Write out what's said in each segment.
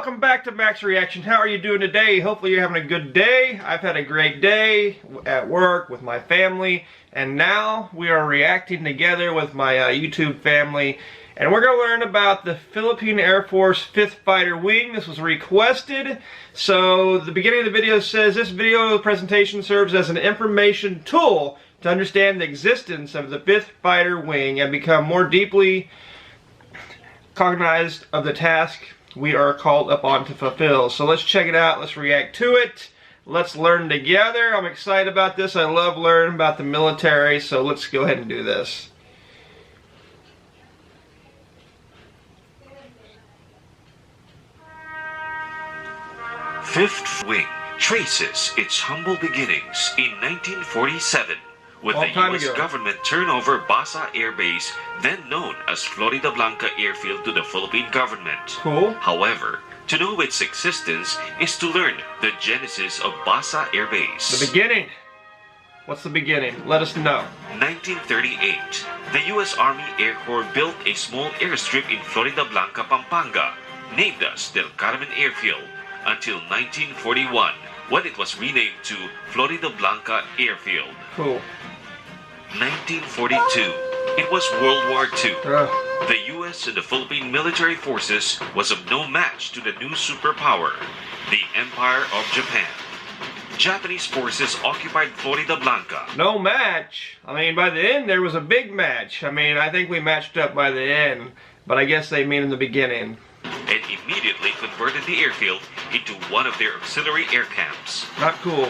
welcome back to Max Reaction. How are you doing today? Hopefully you're having a good day. I've had a great day at work with my family, and now we are reacting together with my YouTube family, and we're going to learn about the Philippine Air Force 5th Fighter Wing. This was requested, so the beginning of the video says, this video presentation serves as an information tool to understand the existence of the 5th Fighter Wing and become more deeply cognized of the task we are called upon to fulfill. So let's check it out, let's react to it, let's learn together. I'm excited about this. I love learning about the military, so let's go ahead and do this. Fifth Wing traces its humble beginnings in 1947 with the U.S. government turnover Basa Air Base, then known as Florida Blanca Airfield, to the Philippine government. Cool. However, to know its existence is to learn the genesis of Basa Air Base. The beginning. What's the beginning? Let us know. 1938, the U.S. Army Air Corps built a small airstrip in Florida Blanca, Pampanga, named as Del Carmen Airfield, until 1941, when it was renamed to Florida Blanca Airfield. Cool. 1942, it was World War II. The U.S. and the Philippine military forces was of no match to the new superpower, the Empire of Japan. Japanese forces occupied Florida Blanca. No match? I mean, by the end there was a big match. I mean, I think we matched up by the end, but I guess they mean in the beginning. And immediately converted the airfield into one of their auxiliary air camps. Not cool.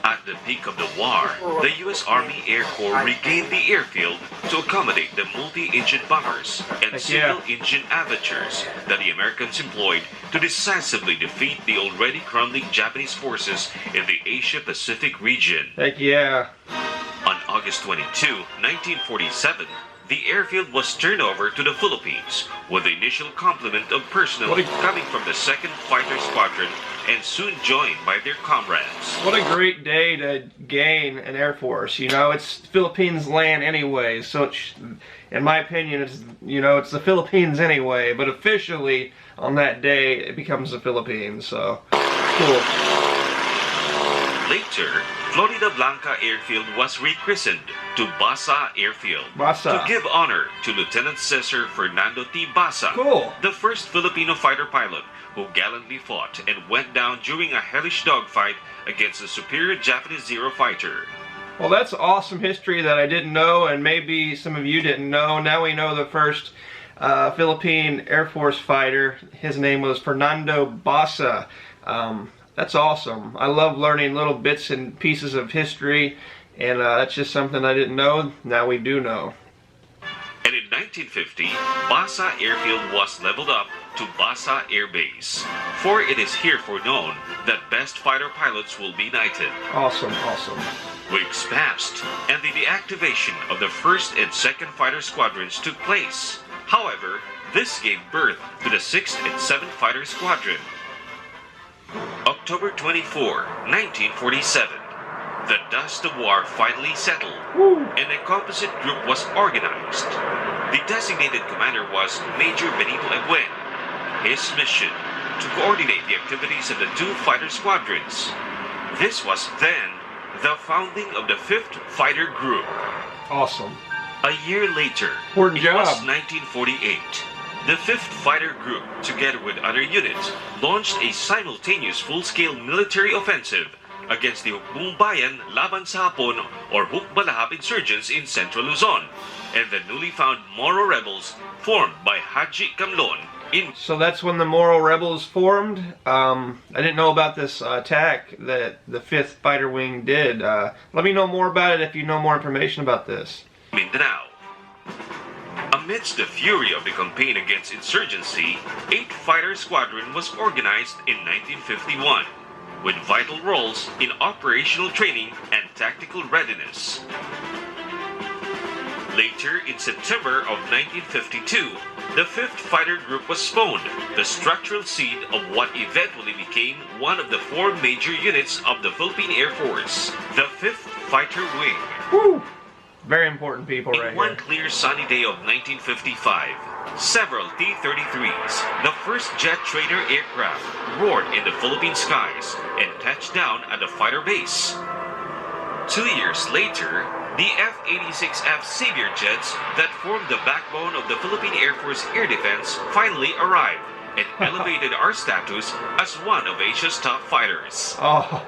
At the peak of the war, the U.S. Army Air Corps regained the airfield to accommodate the multi-engine bombers and single-engine avatars that the Americans employed to decisively defeat the already crumbling Japanese forces in the Asia-Pacific region. Heck yeah. On August 22, 1947, the airfield was turned over to the Philippines with the initial complement of personnel coming from the 2nd Fighter Squadron and soon joined by their comrades. What a great day to gain an Air Force. You know, it's Philippines land anyway, so it's, in my opinion, it's, you know, it's the Philippines anyway, but officially on that day it becomes the Philippines, so cool. Later, Florida Blanca Airfield was rechristened to Basa Airfield to give honor to Lieutenant Cesar Fernando T. Basa, the first Filipino fighter pilot who gallantly fought and went down during a hellish dogfight against a superior Japanese Zero fighter. Well, that's awesome history that I didn't know, and maybe some of you didn't know. Now we know the first Philippine Air Force fighter. His name was Fernando Basa. That's awesome. I love learning little bits and pieces of history, and that's just something I didn't know. Now we do know. And in 1950, Basa Airfield was leveled up to Basa Air Base, for it is herefore known that best fighter pilots will be knighted. Awesome, awesome. Weeks passed, and the deactivation of the 1st and 2nd Fighter Squadrons took place. However, this gave birth to the 6th and 7th Fighter Squadron. October 24, 1947. The dust of war finally settled, and a composite group was organized. The designated commander was Major Benito Eguen. His mission, to coordinate the activities of the 2 fighter squadrons. This was then the founding of the 5th Fighter Group. Awesome. A year later, Important it job. was 1948. The 5th Fighter Group, together with other units, launched a simultaneous full-scale military offensive against the Hukbong-Bayan Laban sa Hapon or Hukbalahap insurgents in Central Luzon and the newly found Moro rebels formed by Haji Camlon in... So that's when the Moro rebels formed? I didn't know about this attack that the 5th Fighter Wing did. Let me know more about it if you know more information about this. Mindanao. Amidst the fury of the campaign against insurgency, 8th Fighter Squadron was organized in 1951, with vital roles in operational training and tactical readiness. Later, in September of 1952, the 5th Fighter Group was spawned, the structural seed of what eventually became one of the 4 major units of the Philippine Air Force, the 5th Fighter Wing. Woo! Very important people right here. One clear sunny day of 1955, Several T-33s, the first jet trainer aircraft, roared in the Philippine skies and touched down at the fighter base. 2 years later, the F-86F Savior jets that formed the backbone of the Philippine Air Force Air Defense finally arrived and elevated our status as one of Asia's top fighters. Oh,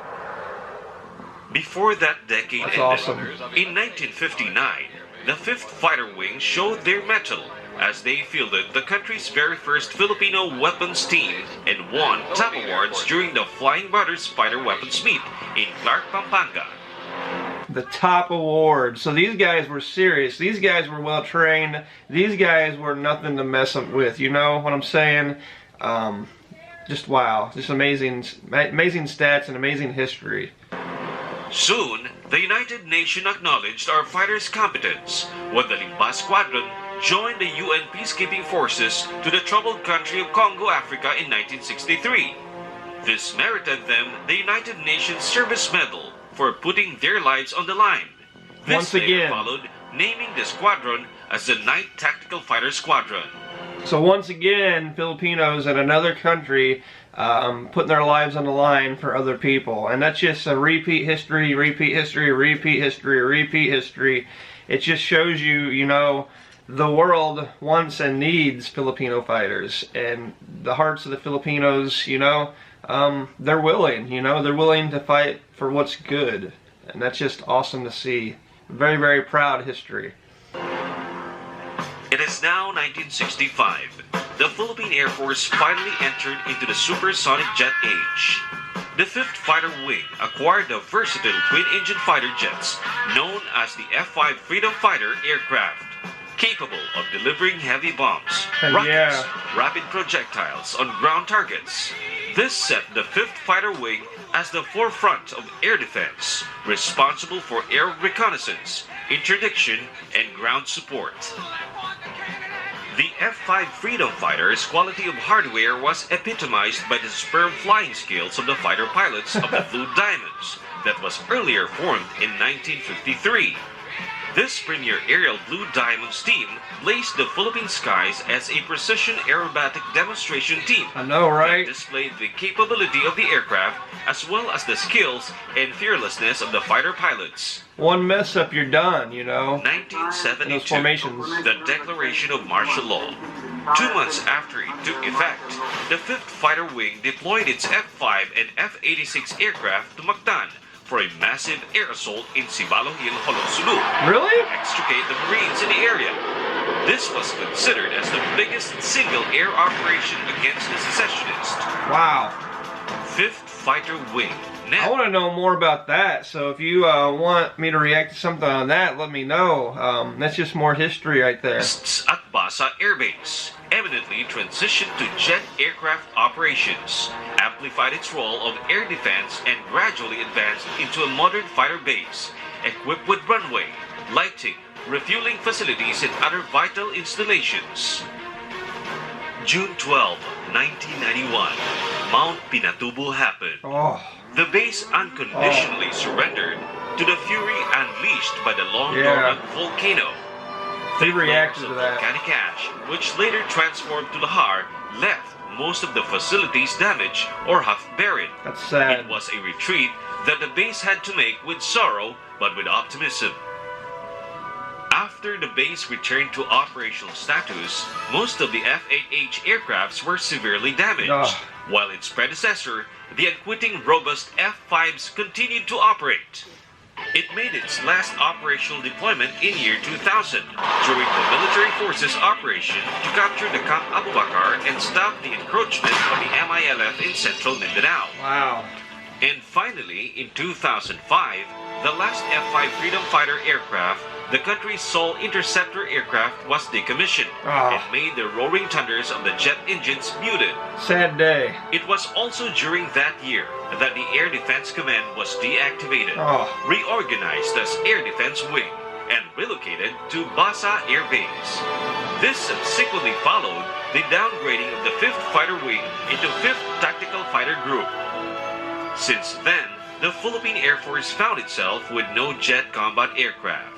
Before that decade that's ended, awesome. in 1959, the 5th Fighter Wing showed their mettle as they fielded the country's very first Filipino weapons team and won top awards during the Flying Brothers Fighter Weapons Meet in Clark, Pampanga. The top award. So these guys were serious. These guys were well trained. These guys were nothing to mess up with. You know what I'm saying? Just wow. Just amazing stats and amazing history. Soon, the United Nations acknowledged our fighters' competence when the Limbas Squadron joined the UN peacekeeping forces to the troubled country of Congo, Africa in 1963. This merited them the United Nations Service Medal for putting their lives on the line. This Once later again, followed naming the squadron as the 9th Tactical Fighter Squadron. so once again, Filipinos in another country putting their lives on the line for other people. And that's just a repeat history, repeat history, repeat history, repeat history. It just shows you, you know, the world wants and needs Filipino fighters. And the hearts of the Filipinos, you know, they're willing, you know, they're willing to fight for what's good. And that's just awesome to see. Very, very proud history. It is now 1965. The Philippine Air Force finally entered into the supersonic jet age. The 5th Fighter Wing acquired the versatile twin-engine fighter jets known as the F-5 Freedom Fighter aircraft, capable of delivering heavy bombs, rockets, rapid projectiles on ground targets. This set the 5th Fighter Wing as the forefront of air defense, responsible for air reconnaissance, interdiction, and ground support. The F-5 Freedom Fighter's quality of hardware was epitomized by the superb flying skills of the fighter pilots of the Blue Diamonds that was earlier formed in 1953. This premier aerial Blue Diamonds team blazed the Philippine skies as a precision aerobatic demonstration team. I know, right? That displayed the capability of the aircraft as well as the skills and fearlessness of the fighter pilots. One mess up, you're done, you know. 1972, Those formations. the declaration of martial law. 2 months after it took effect, the 5th Fighter Wing deployed its F-5 and F-86 aircraft to Mactan for a massive air assault in Cibalo Hill, Holonsulu. Really? To extricate the Marines in the area. This was considered as the biggest single air operation against the secessionists. Wow. 5th Fighter Wing. I want to know more about that, so if you want me to react to something on that, let me know. That's just more history right there. At Basa Air Base, eminently transitioned to jet aircraft operations, amplified its role of air defense, and gradually advanced into a modern fighter base, equipped with runway, lighting, refueling facilities, and other vital installations. June 12, 1991, Mount Pinatubo happened. Oh. The base unconditionally surrendered to the fury unleashed by the long-dormant volcano. They The reacted flames to of that. volcanic ash, which later transformed to lahar, left most of the facilities damaged or half buried. That's sad. It was a retreat that the base had to make with sorrow but with optimism. After the base returned to operational status, most of the F-8H aircrafts were severely damaged, Ugh. while its predecessor, the unquitting robust F-5s, continued to operate. It made its last operational deployment in year 2000 during the military forces operation to capture the Camp Abu Bakar and stop the encroachment of the MILF in central Mindanao. Wow. And finally, in 2005, the last F-5 Freedom Fighter aircraft, the country's sole interceptor aircraft, was decommissioned and made the roaring thunders of the jet engines muted. Sad day. It was also during that year that the Air Defense Command was deactivated, reorganized as Air Defense Wing, and relocated to Basa Air Base. This subsequently followed the downgrading of the 5th Fighter Wing into 5th Tactical Fighter Group. Since then, the Philippine Air Force found itself with no jet combat aircraft.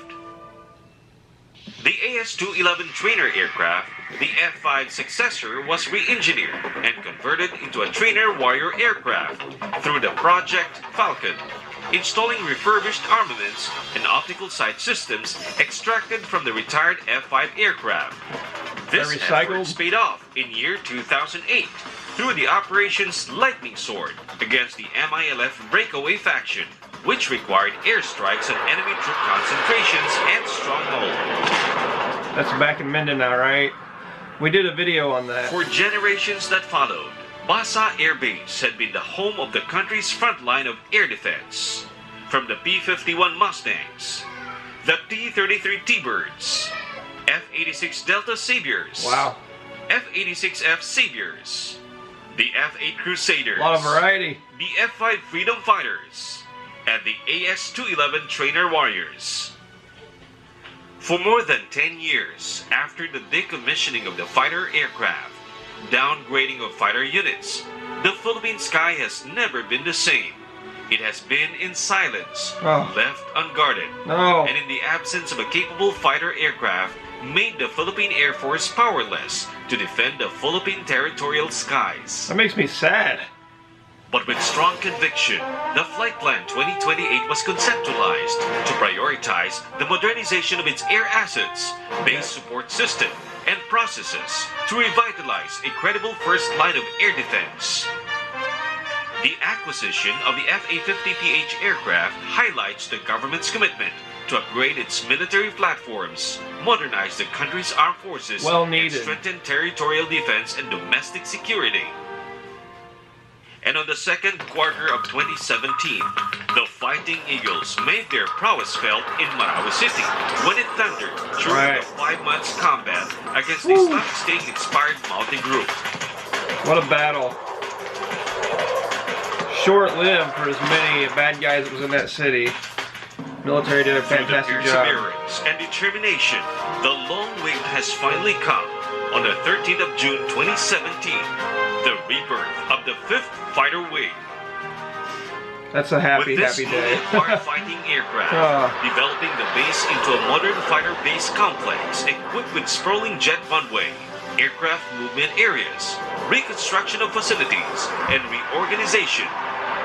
The AS-211 trainer aircraft The F-5 successor was re-engineered and converted into a trainer warrior aircraft through the Project Falcon, installing refurbished armaments and optical sight systems extracted from the retired F-5 aircraft. This effort paid off in year 2008 through the operation's Lightning Sword against the MILF breakaway faction, which required airstrikes on enemy troop concentrations and strongholds. That's back in Mindanao, right? We did a video on that. For generations that followed, Basa Air Base had been the home of the country's front line of air defense. From the P-51 Mustangs, the T-33 T-Birds, F-86 Delta Saviors, wow, F-86F Saviors, the F-8 Crusaders, a lot of variety, the F-5 Freedom Fighters, and the AS-211 Trainer Warriors. For more than 10 years after the decommissioning of the fighter aircraft, downgrading of fighter units, the Philippine sky has never been the same. It has been in silence, left unguarded, and in the absence of a capable fighter aircraft, made the Philippine Air Force powerless to defend the Philippine territorial skies. That makes me sad. But with strong conviction, the Flight Plan 2028 was conceptualized to prioritize the modernization of its air assets, base support system, and processes to revitalize a credible first line of air defense. The acquisition of the F-A-50PH aircraft highlights the government's commitment to upgrade its military platforms, modernize the country's armed forces, and strengthen territorial defense and domestic security. And on the second quarter of 2017, the Fighting Eagles made their prowess felt in Marawi City when it thundered during the 5 months combat against the Islamic State-inspired Mountain Group. What a battle. Short-lived for as many bad guys that was in that city. Military did a fantastic job. Through the perseverance and determination, the long wait has finally come. On the 13th of June 2017, the rebirth of the 5th Fighter Wing. That's a happy day. With this fighting aircraft, developing the base into a modern fighter base complex equipped with sprawling jet runway, aircraft movement areas, reconstruction of facilities, and reorganization.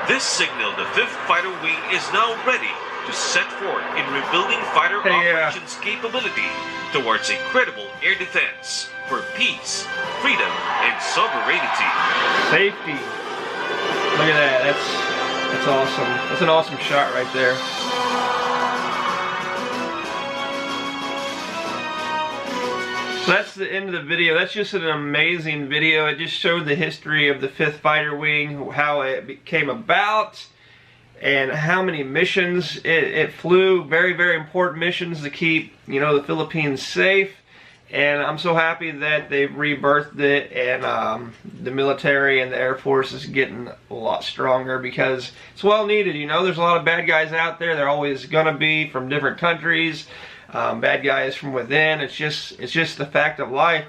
This signaled the 5th Fighter Wing is now ready to set forth in rebuilding fighter operations capability towards a credible air defense for peace, freedom, and sovereignty. Safety. Look at that. That's awesome. That's an awesome shot right there. So that's the end of the video. That's just an amazing video. It just showed the history of the 5th Fighter Wing, how it came about, and how many missions it flew. Very, very important missions to keep, the Philippines safe. And I'm so happy that they've rebirthed it, and the military and the Air Force is getting a lot stronger because it's well needed. There's a lot of bad guys out there. They're always gonna be from different countries. Bad guys from within. It's just the fact of life,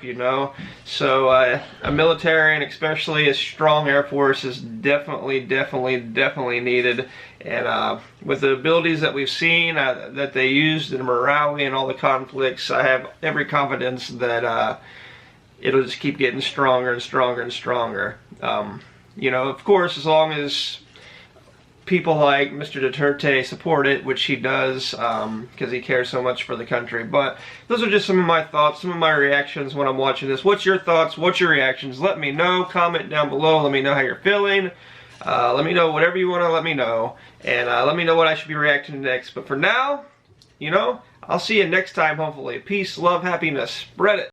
So a military, and especially a strong Air Force, is definitely needed. And with the abilities that we've seen that they used in Marawi and all the conflicts, I have every confidence that it'll just keep getting stronger and stronger and stronger. Of course, as long as people like Mr. Duterte support it, which he does, because he cares so much for the country. But those are just some of my thoughts, some of my reactions when I'm watching this. What's your thoughts? What's your reactions? Let me know. Comment down below. Let me know how you're feeling. Let me know whatever you want to let me know. And let me know what I should be reacting to next. But for now, I'll see you next time, hopefully. Peace, love, happiness. Spread it.